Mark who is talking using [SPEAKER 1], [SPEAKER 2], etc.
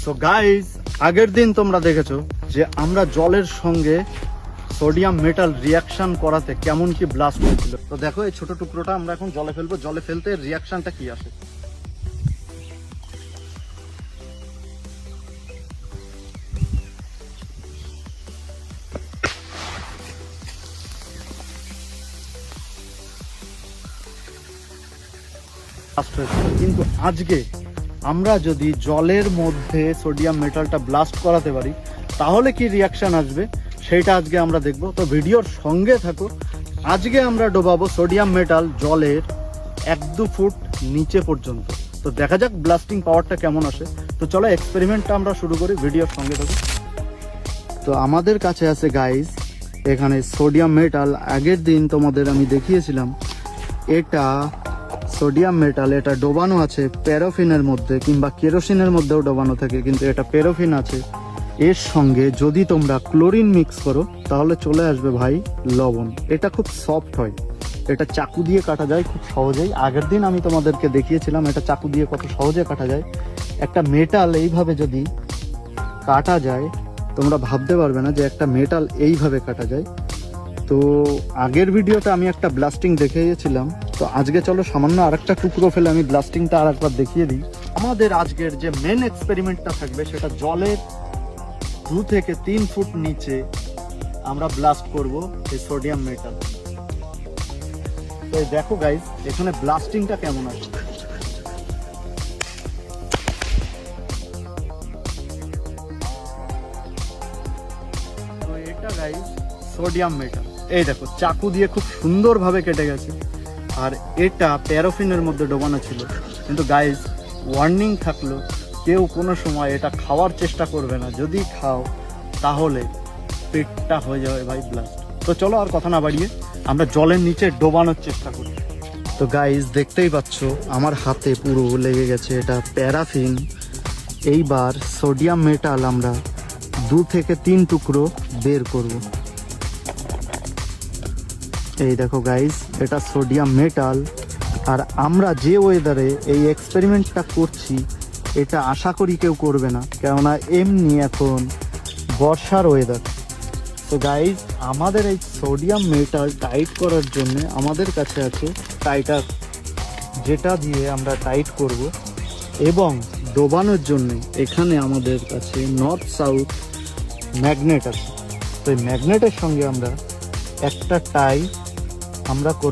[SPEAKER 1] So guys, আগের দিন তোমরা দেখেছো যে আমরা জলের সঙ্গে সোডিয়াম মেটাল রিয়াকশন করাতে কেমন কি ব্লাস্ট হয়েছিল। তো দেখো এই ছোট টুকরোটা আমরা এখন জলে ফেলবো, জলে ফেলতে রিয়াকশনটা কি আসে। কিন্তু আজকে আমরা যদি জলের মধ্যে সোডিয়াম মেটালটা ব্লাস্ট করাতে পারি তাহলে কি রিয়াকশন আসবে সেটা আজকে আমরা দেখব। তো ভিডিওর সঙ্গে থাকো। আজকে আমরা ডোবাবো সোডিয়াম মেটাল জলের 1-2 ফুট নিচে পর্যন্ত। তো দেখা যাক ব্লাস্টিং পাওয়ারটা কেমন আসে। তো চলো এক্সপেরিমেন্টটা আমরা শুরু করি, ভিডিওর সঙ্গে থাকো। তো আমাদের কাছে আছে গাইস এখানে সোডিয়াম মেটাল। আগের দিন তোমাদের আমি দেখিয়েছিলাম এটা সোডিয়াম মেটাল, এটা ডোবানো আছে প্যারাফিনের মধ্যে কিংবা কেরোসিনের মধ্যেও ডোবানো থাকে, কিন্তু এটা প্যারাফিন আছে। এর সঙ্গে যদি তোমরা ক্লোরিন মিক্স করো তাহলে চলে আসবে ভাই লবণ। এটা খুব সফট হয়, এটা চাকু দিয়ে কাটা যায় খুব সহজেই। আগের দিন আমি তোমাদেরকে দেখিয়েছিলাম এটা চাকু দিয়ে কত সহজে কাটা যায়। একটা মেটাল এইভাবে যদি কাটা যায় তোমরা ভাবতে পারবে না যে একটা মেটাল এইভাবে কাটা যায়। তো আগের ভিডিওতে আমি একটা ব্লাস্টিং দেখিয়েছিলাম, তো আজকে চলো সামান্য আরেকটা টুকরো ফেলে আমি ব্লাস্টিংটা আরেকবার দেখিয়ে দিই। আমাদের আজকের যে মেন এক্সপেরিমেন্টটা থাকবে সেটা জলের 2 থেকে 3 ফুট নিচে আমরা ব্লাস্ট করব এই সোডিয়াম মেটাল। তো দেখো গাইস এখানে ব্লাস্টিংটা কেমন আছে। তো এটা গাইস সোডিয়াম মেটাল, এই দেখো চাকু দিয়ে খুব সুন্দরভাবে কেটে গেছে। আর এটা প্যারাফিনের মধ্যে ডোবানো ছিল। কিন্তু গাইস ওয়ার্নিং থাকলো, কেউ কোনো সময় এটা খাওয়ার চেষ্টা করবে না। যদি খাও তাহলে পেটটা হয়ে যাবে ভাই ব্লাস্ট। তো চলো আর কথা না বাড়িয়ে আমরা জলের নিচে ডোবানোর চেষ্টা করি। তো গাইস দেখতেই পাচ্ছ আমার হাতে পুরো লেগে গেছে এটা প্যারাফিন। এইবার সোডিয়াম মেটাল আমরা 2 থেকে 3 টুকরো বের করব। এই দেখো গাইস এটা সোডিয়াম মেটাল। আর আমরা যে ওয়েদারে এই এক্সপেরিমেন্টটা করছি এটা আশা করি কেউ করবে না, কেননা এমনি এখন বর্ষার ওয়েদার। তো গাইস আমাদের এই সোডিয়াম মেটাল টাইট করার জন্য আমাদের কাছে আছে টাইটার, যেটা দিয়ে আমরা টাইট করব। এবং ডোবানোর জন্য এখানে আমাদের কাছে নর্থ সাউথ ম্যাগনেট আছে। তো এই ম্যাগনেটের সঙ্গে আমরা একটা টাই আমরা করব।